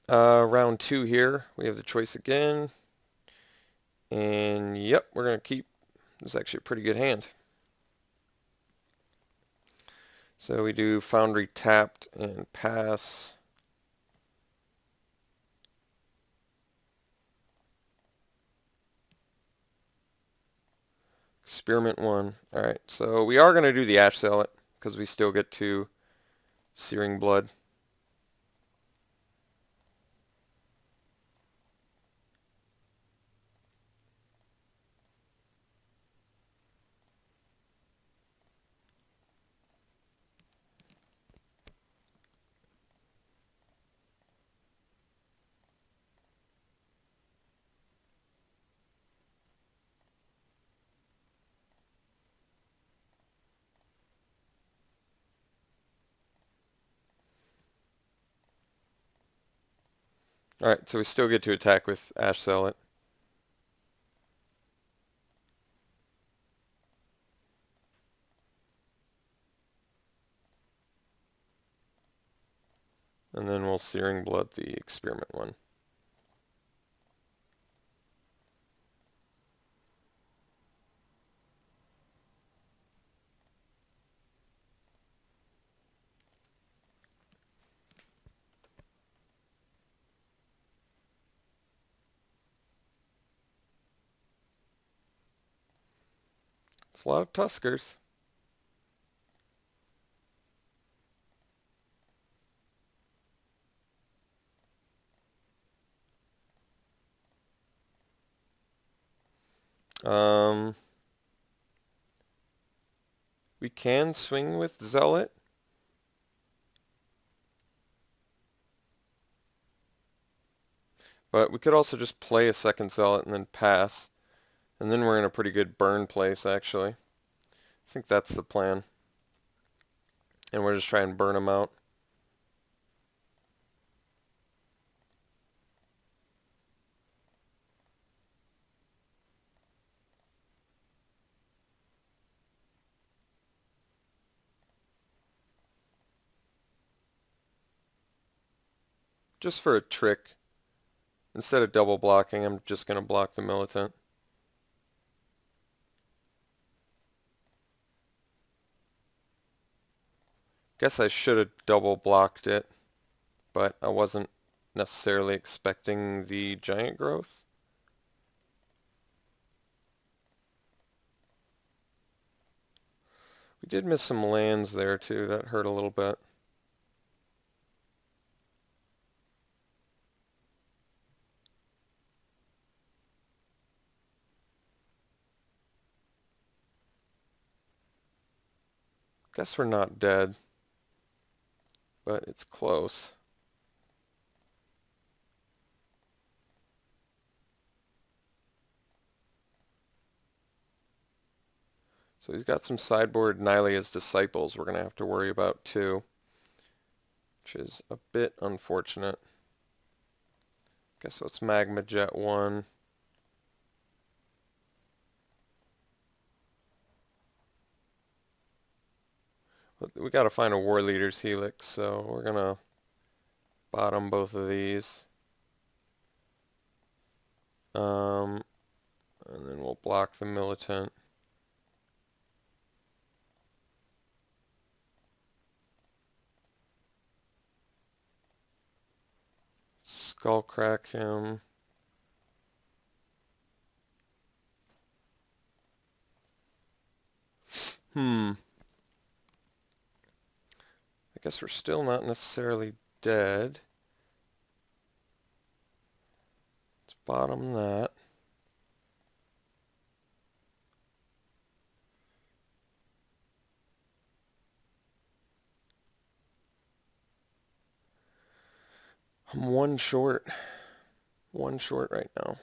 Round 2 here. We have the choice again. And yep, we're going to keep. This is actually a pretty good hand. So we do Foundry tapped and pass. Experiment 1. Alright, so we are going to do the Ash Zealot because we still get to Searing Blood. Alright, so we still get to attack with Ash Zealot. And then we'll Searing Blood the Experiment 1. It's a lot of Tuskers. We can swing with Zealot. But we could also just play a second Zealot and then pass. And then we're in a pretty good burn place, actually. I think that's the plan. And we're just trying to burn them out. Just for a trick. Instead of double blocking, I'm just going to block the Militant. Guess I should have double blocked it, but I wasn't necessarily expecting the giant growth. We did miss some lands there too, that hurt a little bit. Guess we're not dead, but it's close. So he's got some sideboard Nylea's Disciples we're going to have to worry about too, which is a bit unfortunate. Guess let's Magma Jet 1. We got to find a War Leader's Helix, so we're going to bottom both of these. And then we'll block the Militant. Skull crack him. I guess we're still not necessarily dead. Let's bottom that. I'm one short right now.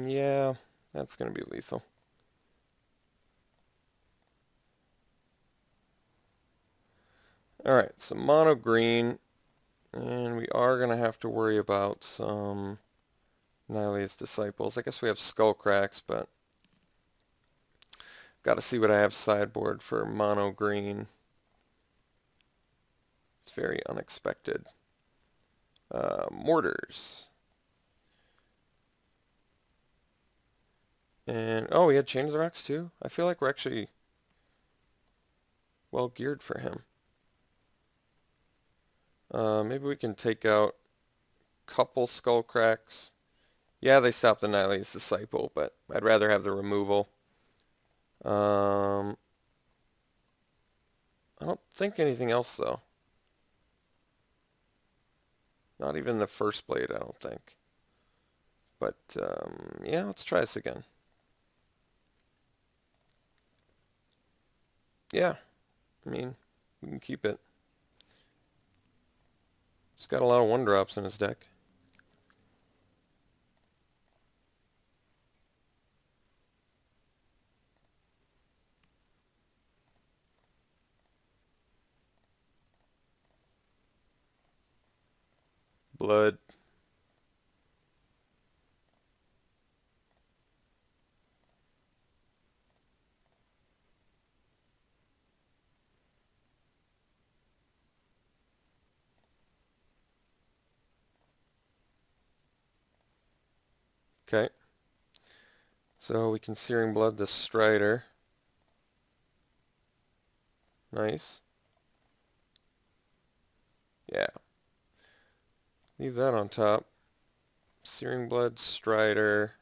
Yeah, that's going to be lethal. Alright, so mono green, and we are going to have to worry about some Nylea's Disciples. I guess we have skull cracks, but Got to see what I have sideboard for mono green. It's very unexpected. Mortars. And, oh, we had Chain of the Rocks too? I feel like we're actually well geared for him. Maybe we can take out a couple skull cracks. Yeah, they stopped Annihilate's Disciple, but I'd rather have the removal. I don't think anything else, though. Not even the first blade, I don't think. But, yeah, let's try this again. Yeah, I mean, we can keep it. He's got a lot of 1-drops in his deck. Blood. Okay. So we can Searing Blood the Strider. Nice. Yeah. Leave that on top. Searing Blood, Strider.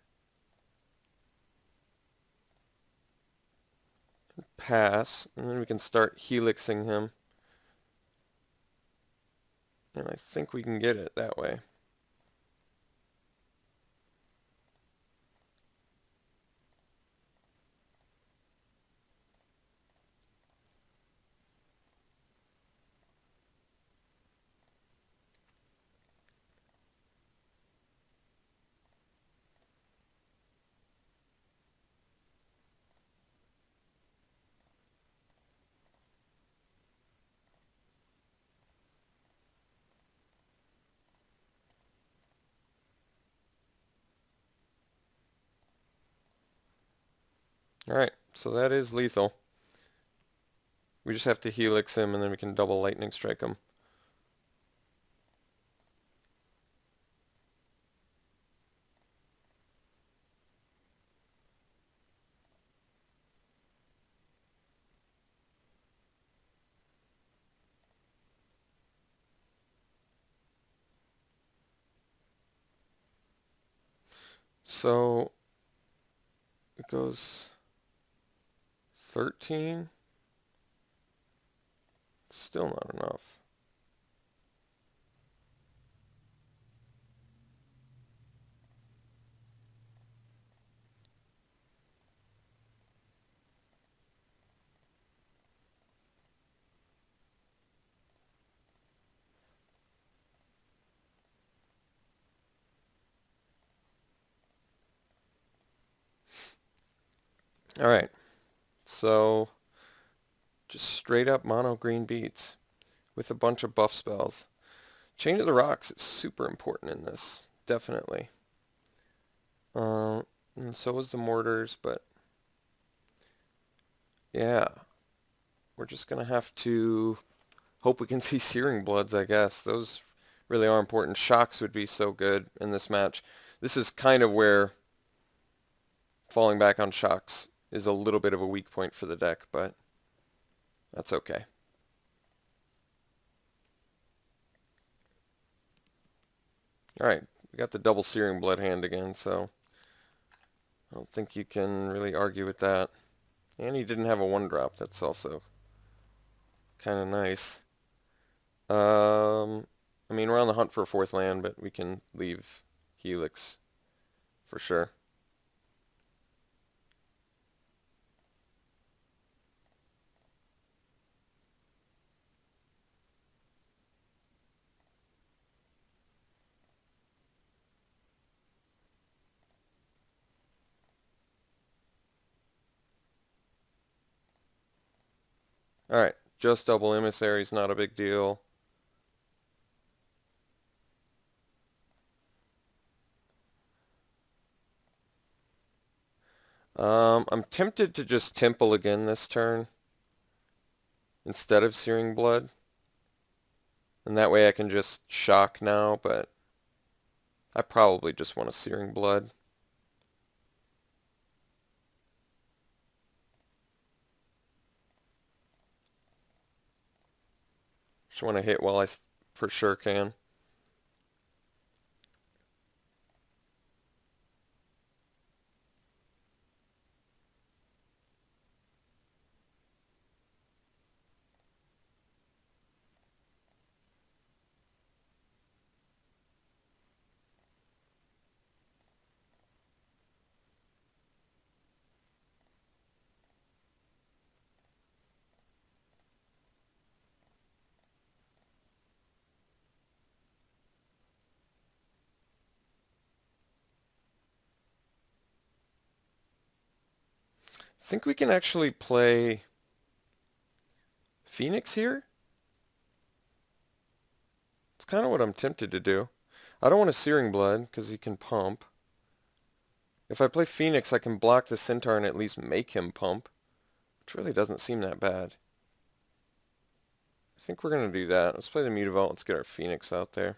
Pass. And then we can start helixing him. And I think we can get it that way. Alright, so that is lethal. We just have to helix him and then we can double lightning strike him. So it goes 13. Still not enough. Alright, so just straight up mono green beats with a bunch of buff spells. Chain of the Rocks is super important in this, definitely. And so is the Mortars, but yeah, we're just going to have to hope we can see Searing Bloods, I guess. Those really are important. Shocks would be so good in this match. This is kind of where falling back on Shocks is a little bit of a weak point for the deck, but that's okay. Alright, we got the double Searing Blood hand again, so I don't think you can really argue with that. And he didn't have a 1-drop, that's also kind of nice. I mean, we're on the hunt for a 4th land, but we can leave Helix for sure. Alright, just double Emissaries, not a big deal. I'm tempted to just Temple again this turn instead of Searing Blood. And that way I can just shock now, but I probably just want a Searing Blood. Just want to hit while I for sure can. I think we can actually play Phoenix here. It's kind of what I'm tempted to do. I don't want a Searing Blood because he can pump. If I play Phoenix, I can block the Centaur and at least make him pump, which really doesn't seem that bad. I think we're going to do that. Let's play the Mutavault. Let's get our Phoenix out there.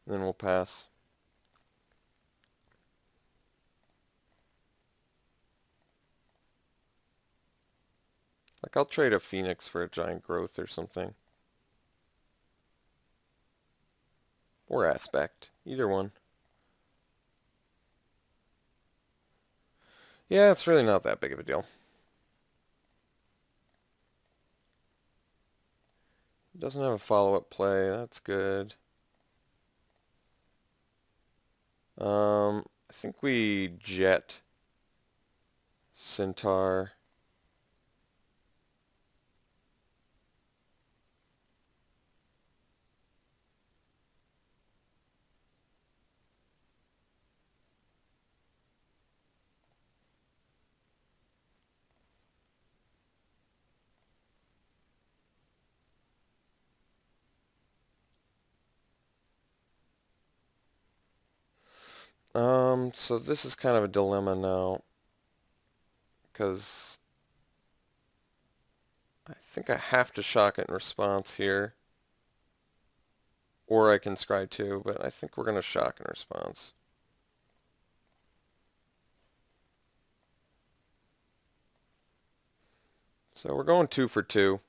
And then we'll pass. Like, I'll trade a Phoenix for a Giant Growth or something. Or Aspect. Either one. Yeah, it's really not that big of a deal. Doesn't have a follow-up play. That's good. I think we jet Centaur. So this is kind of a dilemma now, because I think I have to shock it in response here, or I can scry too, but I think we're going to shock in response. So we're going 2 for 2,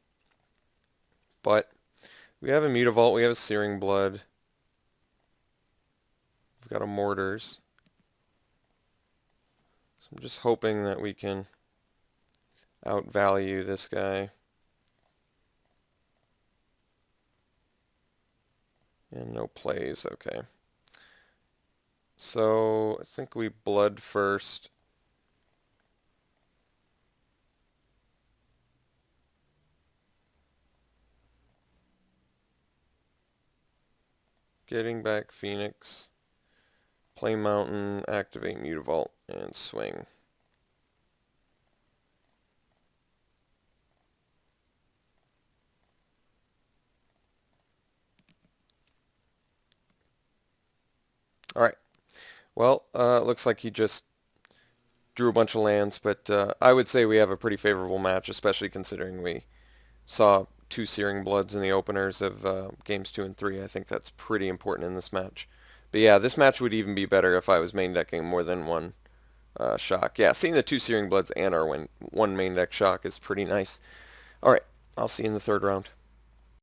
but we have a Mutavault, we have a Searing Blood, we've got a Mortars. So I'm just hoping that we can outvalue this guy. And no plays, okay. So I think we blood first. Getting back Phoenix. Play Mountain, activate Mutavault, and swing. Alright. Well, looks like he just drew a bunch of lands, but I would say we have a pretty favorable match, especially considering we saw 2 Searing Bloods in the openers of games 2 and 3. I think that's pretty important in this match. But yeah, this match would even be better if I was main decking more than one shock. Yeah, seeing the 2 Searing Bloods and our one main deck shock is pretty nice. Alright, I'll see you in the third round.